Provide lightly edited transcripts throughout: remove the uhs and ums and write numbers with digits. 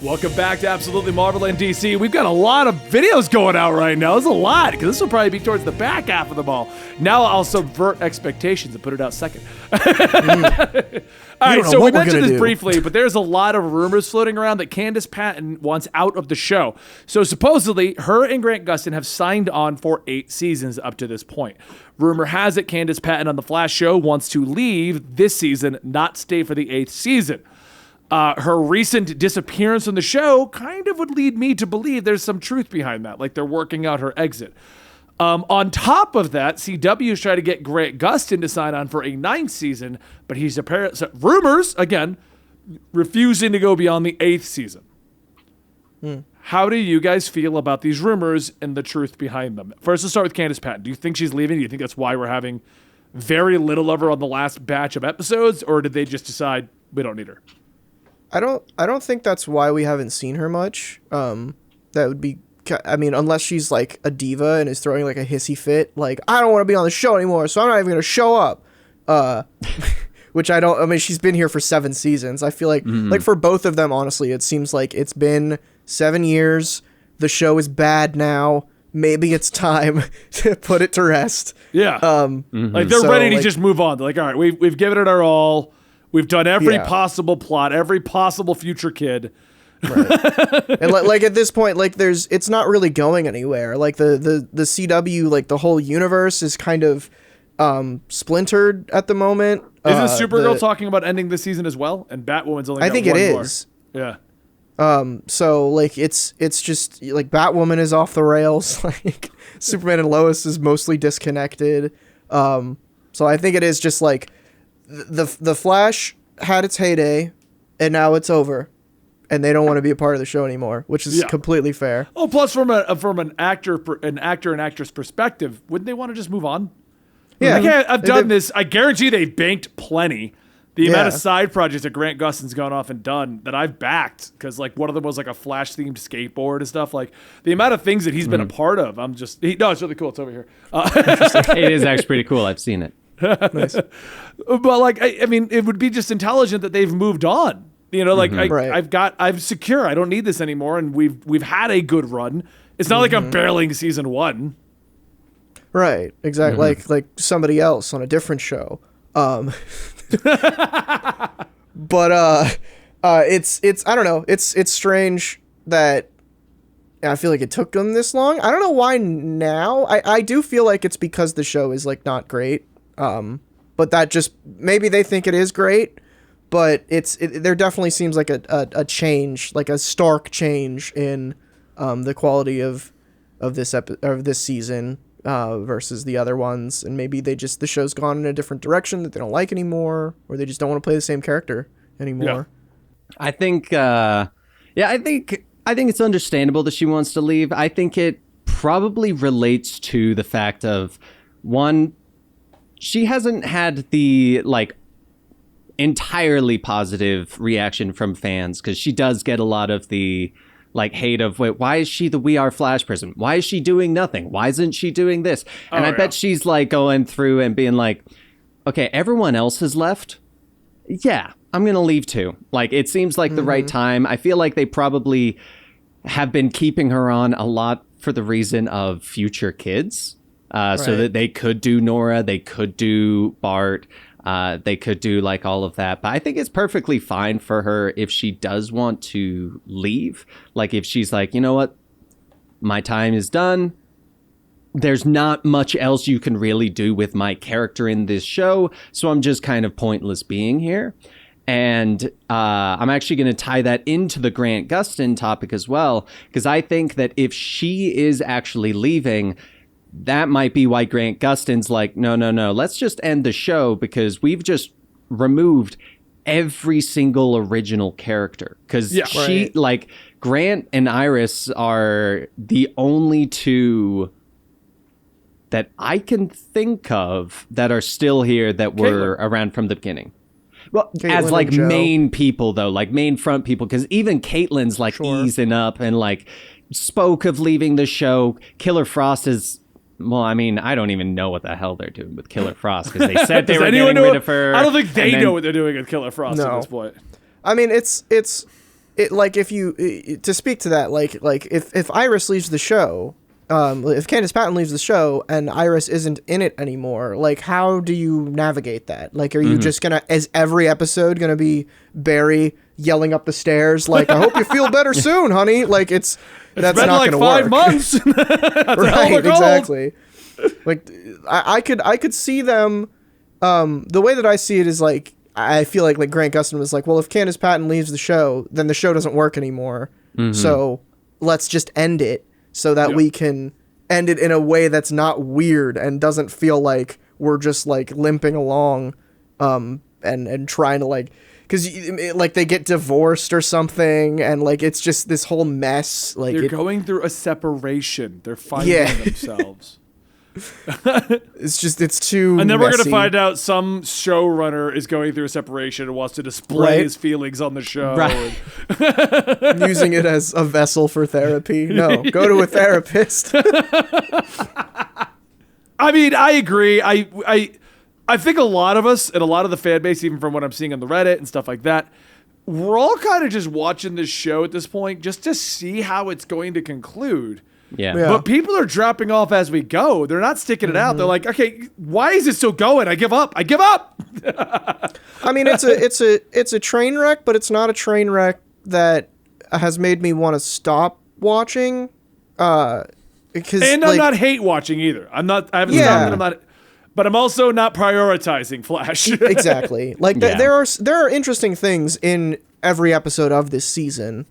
Welcome back to Absolutely Marvel and DC. We've got a lot of videos going out right now. There's a lot, because this will probably be towards the back half of them all. Now I'll subvert expectations and put it out second. All right, so we mentioned this briefly, but there's a lot of rumors floating around that Candace Patton wants out of the show. So supposedly, her and Grant Gustin have signed on for 8 seasons up to this point. Rumor has it Candace Patton on The Flash show wants to leave this season, not stay for the 8th season. Her recent disappearance from the show kind of would lead me to believe there's some truth behind that, like they're working out her exit. On top of that, CW is trying to get Grant Gustin to sign on for a 9th season, but he's apparently, so rumors, again, refusing to go beyond the 8th season. How do you guys feel about these rumors and the truth behind them? First, let's start with Candace Patton. Do you think she's leaving? Do you think that's why we're having very little of her on the last batch of episodes, or did they just decide we don't need her? I don't think that's why we haven't seen her much. That would be, I mean, unless she's like a diva and is throwing like a hissy fit, like, I don't want to be on the show anymore, so I'm not even going to show up. Which I mean, she's been here for 7 seasons. I feel like, like for both of them, honestly, it seems like it's been 7 years. The show is bad now. Maybe it's time to put it to rest. Yeah. Like they're ready to just move on. They're like, all right, we've given it our all. We've done every possible plot, every possible future kid. Right. And like at this point, like it's not really going anywhere. Like the CW, like the whole universe is kind of splintered at the moment. Isn't Supergirl talking about ending this season as well? And Batwoman's only got I think one it more. is. Yeah. So like it's just like Batwoman is off the rails. Like Superman and Lois is mostly disconnected. So I think it is just like the Flash had its heyday, and now it's over, and they don't want to be a part of the show anymore, which is completely fair. Oh, plus from an actor and actress perspective, wouldn't they want to just move on? Yeah, like, I've done this. I guarantee they banked plenty. The amount of side projects that Grant Gustin's gone off and done that I've backed, because like one of them was like a Flash themed skateboard and stuff. Like the amount of things that he's been a part of, it's really cool. It's over here. It is actually pretty cool. I've seen it. Nice. But like, I mean, it would be just intelligent that they've moved on. You know, like I'm secure. I don't need this anymore, and we've had a good run. It's not like I'm barreling season 1. Right. Exactly. Like somebody else on a different show. But it's I don't know. It's strange that I feel like it took them this long. I don't know why now. I do feel like it's because the show is like not great. But that just, maybe they think it is great, but there definitely seems like a change, like a stark change in the quality of this season versus the other ones, and maybe the show's gone in a different direction that they don't like anymore, or they just don't want to play the same character anymore. Yeah. I think I think it's understandable that she wants to leave. I think it probably relates to the fact of, one, she hasn't had the like entirely positive reaction from fans, because she does get a lot of the like hate of, wait, why is she the We Are Flash person? Why is she doing nothing? Why isn't she doing this? And I bet she's like going through and being like, okay, everyone else has left. Yeah, I'm going to leave too. Like, it seems like the right time. I feel like they probably have been keeping her on a lot for the reason of future kids. So that they could do Nora, they could do Bart, they could do like all of that. But I think it's perfectly fine for her if she does want to leave. Like if she's like, you know what, my time is done. There's not much else you can really do with my character in this show, so I'm just kind of pointless being here. And I'm actually going to tie that into the Grant Gustin topic as well, because I think that if she is actually leaving, that might be why Grant Gustin's like, no, let's just end the show, because we've just removed every single original character. Because like, Grant and Iris are the only two that I can think of that are still here that were around from the beginning. Well, Caitlin as like main people though, like main front people, because even Caitlin's like easing up and like spoke of leaving the show. Killer Frost is, well, I mean, I don't even know what the hell they're doing with Killer Frost, because they said they were getting rid of her. I don't think they know what they're doing with Killer Frost at this point. I mean, it's like if you to speak to that, like if Iris leaves the show, if Candace Patton leaves the show and Iris isn't in it anymore, like how do you navigate that? Like, are you just gonna, is every episode gonna be Barry yelling up the stairs like, I hope you feel better soon, honey? Like that's been not like gonna 5 work. months. Right, exactly. Like I could see them. The way that I see it is like, I feel like Grant Gustin was like, well, if Candace Patton leaves the show, then the show doesn't work anymore. So let's just end it so that we can end it in a way that's not weird and doesn't feel like we're just like limping along, and trying to like, because like they get divorced or something, and like it's just this whole mess. Like They're going through a separation. They're finding themselves. it's too And then we're messy. gonna find out some showrunner is going through a separation and wants to display Right. his feelings on the show. Right. using it as a vessel for therapy. No, go to a therapist. I mean, I agree. I think a lot of us and a lot of the fan base, even from what I'm seeing on the Reddit and stuff like that, we're all kind of just watching this show at this point just to see how it's going to conclude. Yeah. Yeah. But people are dropping off as we go. They're not sticking it out. They're like, okay, why is it still going? I give up. I give up. I mean, it's a train wreck, but it's not a train wreck that has made me want to stop watching. Because And I'm not hate watching either. I haven't Yeah. stopped it. I'm not, but I'm also not prioritizing Flash. exactly. Like Yeah. there are interesting things in every episode of this season.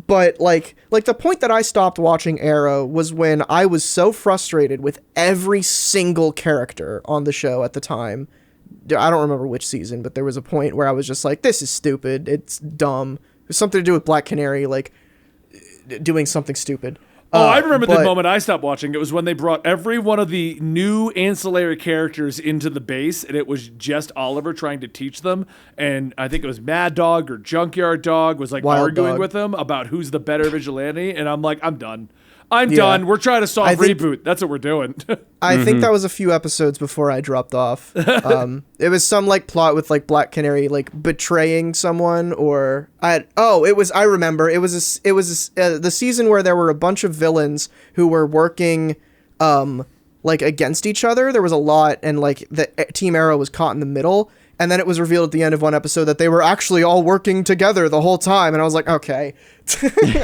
But like the point that I stopped watching Arrow was when I was so frustrated with every single character on the show at the time. I don't remember which season, but there was a point where I was just like, this is stupid. It's dumb. There's something to do with Black Canary, like doing something stupid. Oh, I remember the but- moment I stopped watching. It was when they brought every one of the new ancillary characters into the base, and it was just Oliver trying to teach them. And I think it was Mad Dog or Junkyard Dog was like Wild arguing Dog. with them about who's the better vigilante. And I'm like, I'm done. I'm Yeah. done. We're trying to soft I think- reboot. That's what we're doing. I think that was a few episodes before I dropped off. It was some like plot with like Black Canary like betraying someone, or I remember it was the season where there were a bunch of villains who were working like against each other. There was a lot, and like the Team Arrow was caught in the middle. And then it was revealed at the end of one episode that they were actually all working together the whole time, and I was like, okay,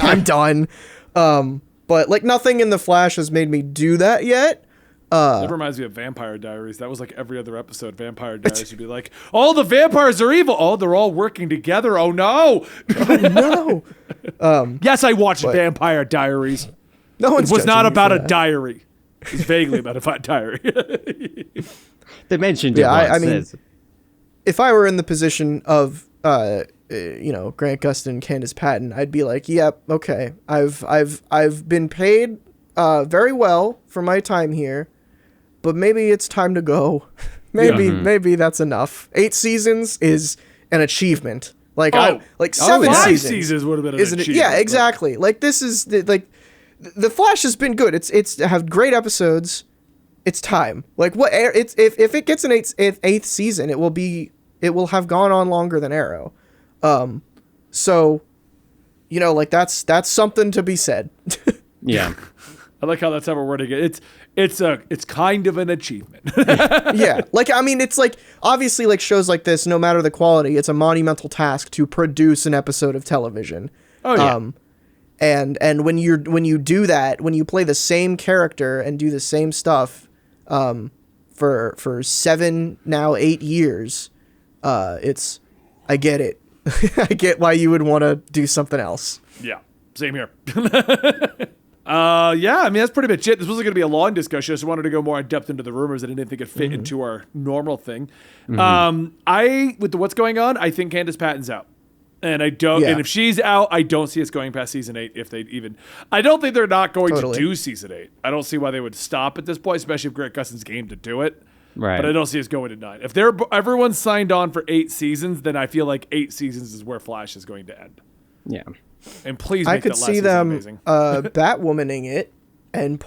I'm done. But like nothing in the Flash has made me do that yet. It reminds me of Vampire Diaries. That was like every other episode. Vampire Diaries would be like, oh, the vampires are evil. Oh, they're all working together. Oh, no. No, Yes, I watched Vampire Diaries. no one's It was not judging you about for a that. diary. It was vaguely about a diary. They mentioned Yeah, it once. I mean, It's- If I were in the position of Grant Gustin, Candace Patton, I'd be like, yep, okay, I've been paid very well for my time here, but maybe it's time to go. Maybe that's enough. 8 seasons is an achievement. Like Oh. like 7 yeah. 5 seasons. seasons would have been an Isn't it? achievement, Yeah, but- exactly. Like this is the Flash has been good. It's have great episodes. It's time. Like what? It's if it gets an eighth season, it will have gone on longer than Arrow. So, like that's something to be said. yeah. I like how that's how we're wording it. It's kind of an achievement. Yeah, like I mean, it's like obviously like shows like this, no matter the quality, it's a monumental task to produce an episode of television. Oh yeah. And when you do that, when you play the same character and do the same stuff, for 7 now 8 years, I get it. I get why you would want to do something else. Yeah, same here. Yeah, I mean, that's pretty much it. This wasn't going to be a long discussion. I just wanted to go more in depth into the rumors. I didn't think it fit into our normal thing. With what's going on, I think Candace Patton's out. And I don't, Yeah. and if she's out, I don't see us going past season 8. If they even, I don't think they're not going Totally. to do season 8. I don't see why they would stop at this point, especially if Grant Gustin's game to do it. Right. But I don't see us going to 9. If everyone's signed on for 8 seasons, then I feel like 8 seasons is where Flash is going to end. Yeah. And please I make could that last see season them amazing. Batwomaning it and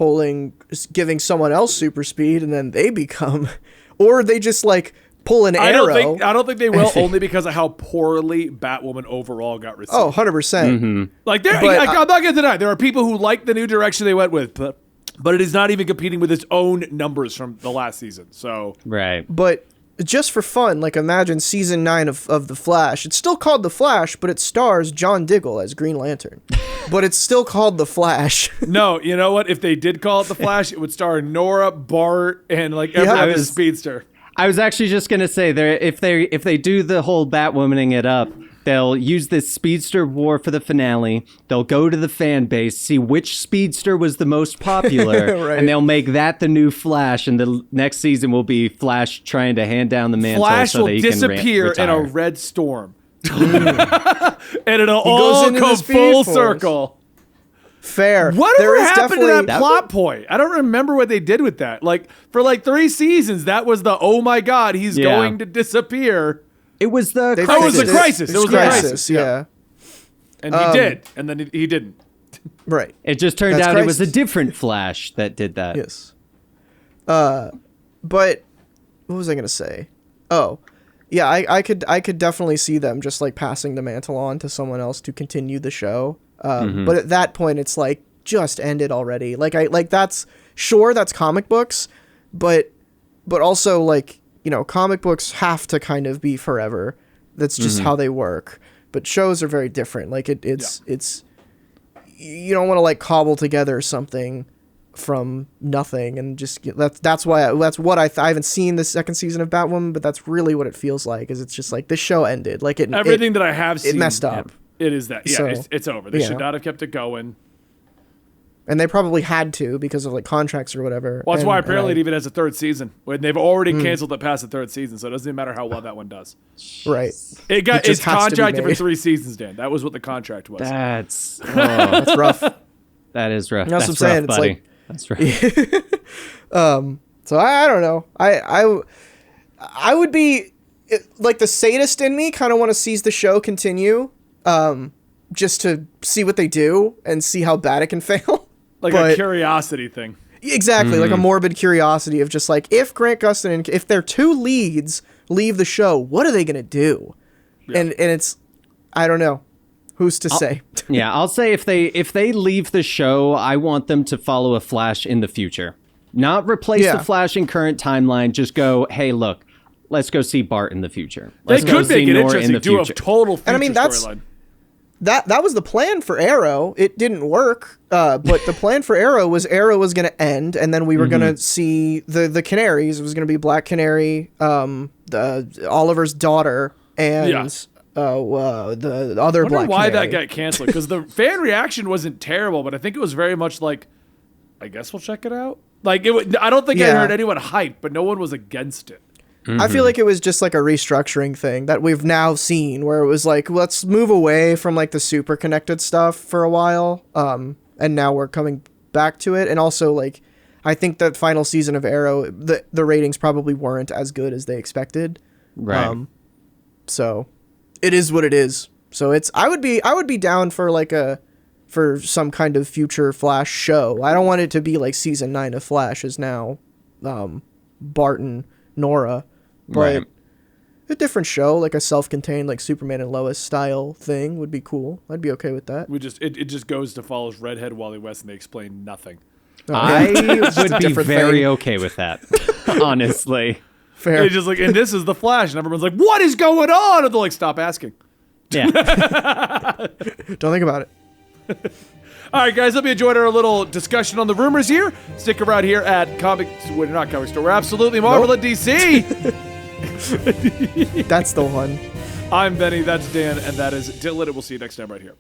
giving someone else super speed, and then they become, or they just like pull an arrow. I don't think they will, only because of how poorly Batwoman overall got received. Oh, 100%. Like, But, I'm not going to deny, there are people who like the new direction they went with, but it is not even competing with its own numbers from the last season. So Right. But just for fun, like imagine season 9 of The Flash. It's still called The Flash, but it stars John Diggle as Green Lantern. But it's still called The Flash. no, you know what? If they did call it The Flash, it would star Nora, Bart, and like every other speedster. I was actually just gonna say if they do the whole Batwomaning it up, they'll use this speedster war for the finale. They'll go to the fan base, see which speedster was the most popular, Right. and they'll make that the new Flash. And the next season will be Flash trying to hand down the mantle Flash so will that he disappear can in a retire. red storm. And it'll goes all into the come Speed full Force. circle. Fair. Whatever There is happened to definitely- that plot point? I don't remember what they did with that. Like, for like 3 seasons, that was the, oh my God, he's Yeah. going to disappear. It was the They Oh, it was fixed the crisis. It was the crisis. Yeah. And he did. And then he didn't. Right. It just turned That's out it was a Crisis. different Flash that did that. Yes. But what was I gonna say? Oh, yeah. I could definitely see them just like passing the mantle on to someone else to continue the show. But at that point, it's like just end it already. Like that's sure that's comic books, but also like comic books have to kind of be forever. That's just how they work. But shows are very different. Like it's you don't want to like cobble together something from nothing and just that's what I haven't seen the second season of Batwoman, but that's really what it feels like. Is it's just like the show ended. Like Everything that I have seen. it messed up. It is that. Yeah, So, it's over. They yeah. should not have kept it going. And they probably had to because of like contracts or whatever. Well, that's why And apparently I- it even has a 3rd season. When they've already canceled it past the 3rd season, so it doesn't even matter how well that one does. right. It got It just it's has to be contracted for made. 3 seasons, Dan. That was what the contract was. That's That's rough. that is rough. That's That's what I'm saying, rough, it's buddy. like- That's right. So I don't know. I would be like the sadist in me kind of want to see the show continue, just to see what they do and see how bad it can fail. Like a But- curiosity thing. Exactly, like a morbid curiosity of just like if Grant Gustin and if their 2 leads leave the show, what are they gonna do? And it's I don't know. Who's to say? Yeah, I'll say if they leave the show, I want them to follow a Flash in the future. Not replace Yeah. the Flash in current timeline, just go, hey, look, let's go see Bart in the future. They Let's go could see make it Nora interesting. in the Do a future. total future And I mean, that's- storyline. That was the plan for Arrow. It didn't work, but the plan for Arrow was going to end, and then we were going to see the Canaries. It was going to be Black Canary, the Oliver's daughter, and Yeah. the other I wonder Black why Canary. that got canceled, because the fan reaction wasn't terrible, but I think it was very much like, I guess we'll check it out. Like I don't think I Yeah. heard anyone hype, but no one was against it. I feel like it was just like a restructuring thing that we've now seen, where it was like, let's move away from like the super connected stuff for a while, and now we're coming back to it. And also, like, I think that final season of Arrow, the ratings probably weren't as good as they expected. Right. So it is what it is. So I would be down for for some kind of future Flash show. I don't want it to be like season 9 of Flash is now, Barton, Nora, but Right. a different show, like a self-contained like Superman and Lois style thing would be cool. I'd be okay with that. It just goes to follows redhead Wally West, and they explain nothing. I would be different very thing. okay with that, honestly. Fair. It's just like, and this is the Flash, and everyone's like, "What is going on?" And they're like, "Stop asking." Yeah. Don't think about it. All right, guys, hope you enjoyed our little discussion on the rumors here. Stick around here at we're not Comic Store. We're Absolutely Marvel Nope. at DC. That's the one. I'm Benny, that's Dan, and that is Dylan, and we'll see you next time right here.